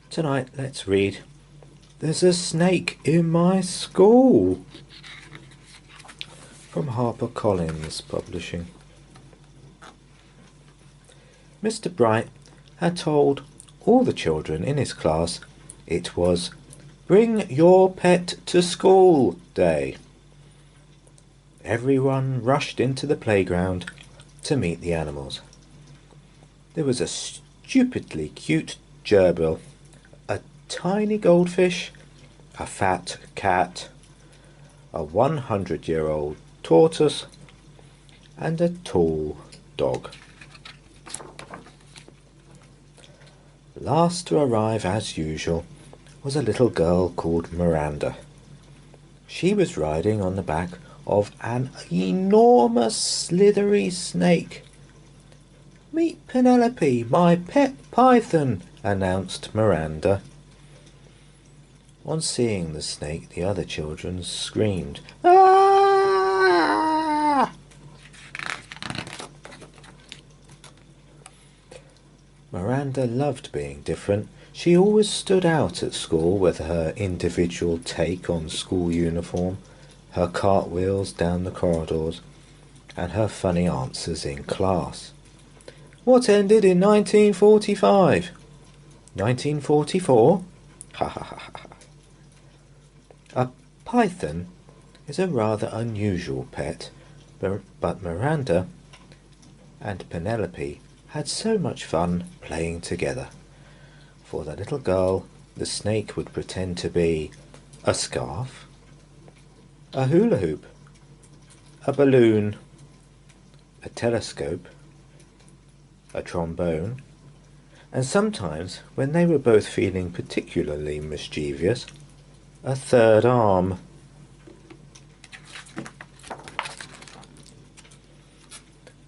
Tonight let's read There's a Snake in My School from HarperCollins Publishing. Mr. Bright had told all the children in his class it was Bring Your Pet to School Day. Everyone rushed into the playground to meet the animals. There was a stupidly cute gerbil, a tiny goldfish, a fat cat, a 100-year-old tortoise, and a tall dog. Last to arrive, as usual, was a little girl called Miranda. She was riding on the back of an enormous slithery snake. Meet Penelope, my pet python, announced Miranda. On seeing the snake, the other children screamed, "Ah!" Miranda loved being different. She always stood out at school with her individual take on school uniform, her cartwheels down the corridors, and her funny answers in class. What ended in 1945? 1944? Ha ha ha ha. A python is a rather unusual pet, but Miranda and Penelope had so much fun playing together. For the little girl, the snake would pretend to be a scarf, a hula hoop, a balloon, a telescope, a trombone, and sometimes, when they were both feeling particularly mischievous, a third arm.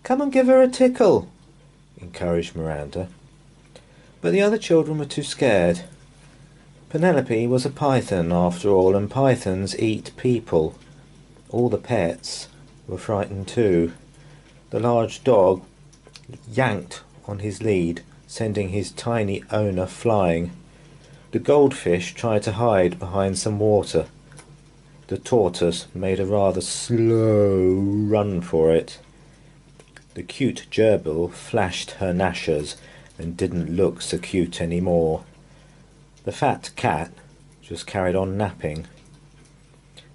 Come and give her a tickle, encouraged Miranda. But the other children were too scared. Penelope was a python after all, and pythons eat people. All the pets were frightened too. The large dog yanked on his lead, sending his tiny owner flying. The goldfish tried to hide behind some water. The tortoise made a rather slow run for it. The cute gerbil flashed her gnashers and didn't look so cute anymore. The fat cat just carried on napping.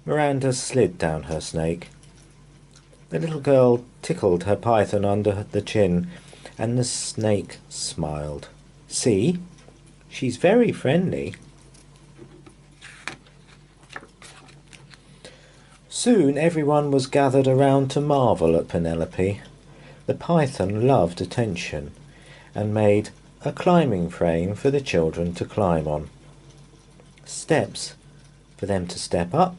Miranda slid down her snake. The little girl tickled her python under the chin, and the snake smiled. See, she's very friendly. Soon everyone was gathered around to marvel at Penelope. The python loved attention and made a climbing frame for the children to climb on, steps for them to step up,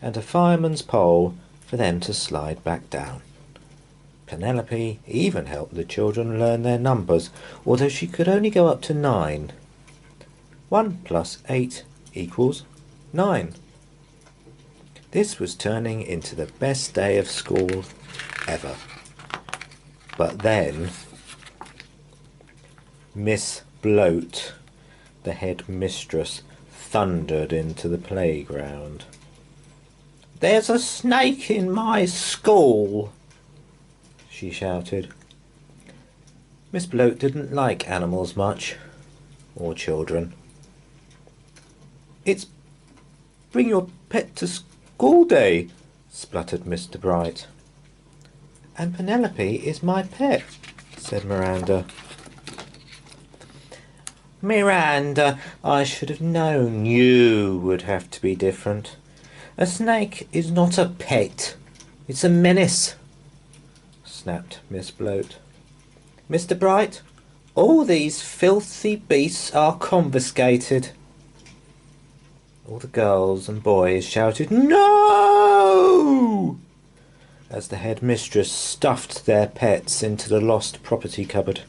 and a fireman's pole for them to slide back down. Penelope even helped the children learn their numbers, although she could only go up to 9. 1 plus 8 equals 9. This was turning into the best day of school ever. But then Miss Bloat, the head mistress, thundered into the playground. There's a snake in my school, she shouted. Miss Bloat didn't like animals much, or children. It's Bring Your Pet to School Day, spluttered Mr. Bright. And Penelope is my pet, said Miranda. Miranda, I should have known you would have to be different. A snake is not a pet. It's a menace, snapped Miss Bloat. Mr. Bright, all these filthy beasts are confiscated. All the girls and boys shouted, No! As the head mistress stuffed their pets into the lost property cupboard.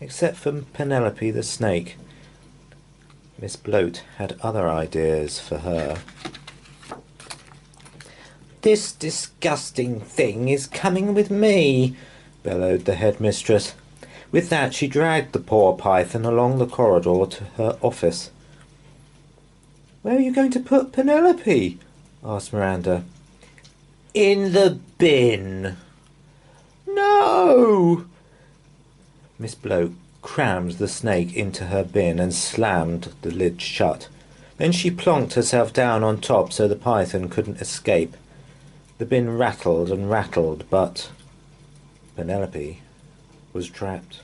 Except for Penelope the snake, Miss Bloat had other ideas for her. This disgusting thing is coming with me, bellowed the headmistress. With that, she dragged the poor python along the corridor to her office. "Where are you going to put Penelope?" asked Miranda. "In the bin." "No!" Miss Bloat crammed the snake into her bin and slammed the lid shut. Then she plonked herself down on top so the python couldn't escape. The bin rattled and rattled, but Penelope was trapped.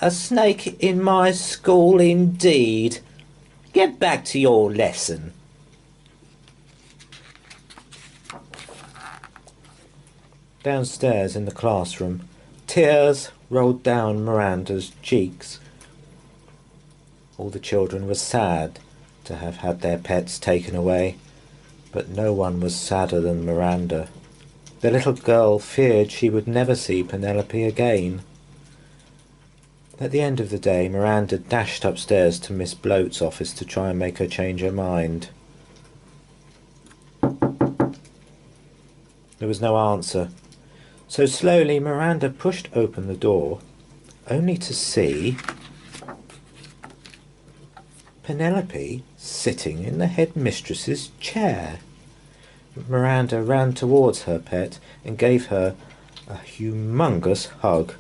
"A snake in my school indeed. Get back to your lesson." Downstairs in the classroom, tears rolled down Miranda's cheeks. All the children were sad to have had their pets taken away, but no one was sadder than Miranda. The little girl feared she would never see Penelope again. At the end of the day, Miranda dashed upstairs to Miss Bloat's office to try and make her change her mind. There was no answer, so slowly Miranda pushed open the door, only to see Penelope sitting in the headmistress's chair. Miranda ran towards her pet and gave her a humongous hug.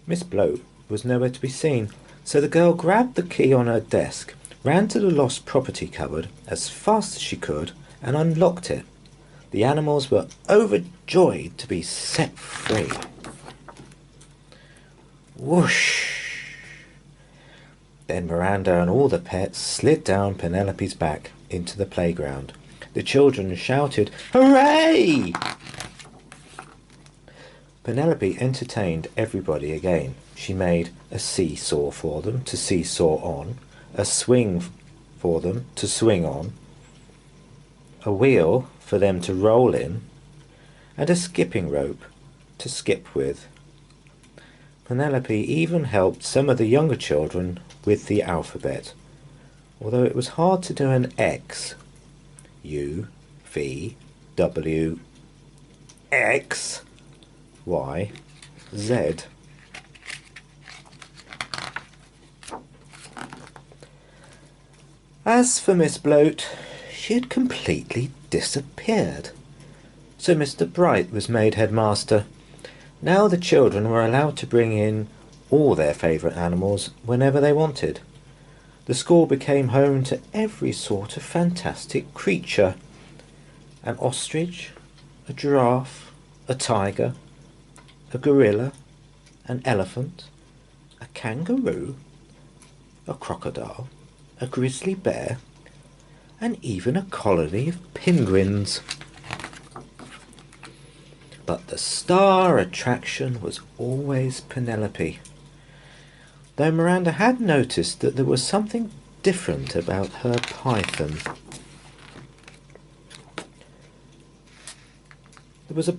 Miss Bloat was nowhere to be seen, so the girl grabbed the key on her desk, ran to the lost property cupboard as fast as she could, and unlocked it. The animals were overjoyed to be set free. Whoosh! Then Miranda and all the pets slid down Penelope's back into the playground. The children shouted, "Hooray!" Penelope entertained everybody again. She made a seesaw for them to seesaw on, a swing for them to swing on, a wheel for them to roll in, and a skipping rope to skip with. Penelope even helped some of the younger children with the alphabet, although it was hard to do an X. U, V, W, X, Y, Z. As for Miss Bloat, she had completely disappeared. So Mr. Bright was made headmaster. Now the children were allowed to bring in all their favourite animals whenever they wanted. The school became home to every sort of fantastic creature. An ostrich, a giraffe, a tiger, a gorilla, an elephant, a kangaroo, a crocodile, a grizzly bear, and even a colony of penguins. But the star attraction was always Penelope, though Miranda had noticed that there was something different about her python. There was a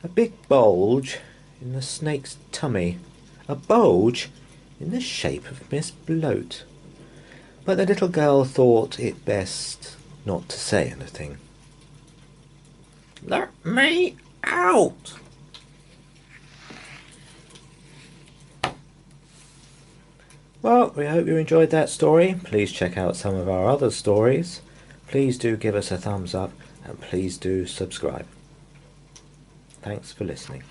big bulge in the snake's tummy, a bulge in the shape of Miss Bloat. But the little girl thought it best not to say anything. "Let me out!" Well, we hope you enjoyed that story. Please check out some of our other stories. Please do give us a thumbs up and please do subscribe. Thanks for listening.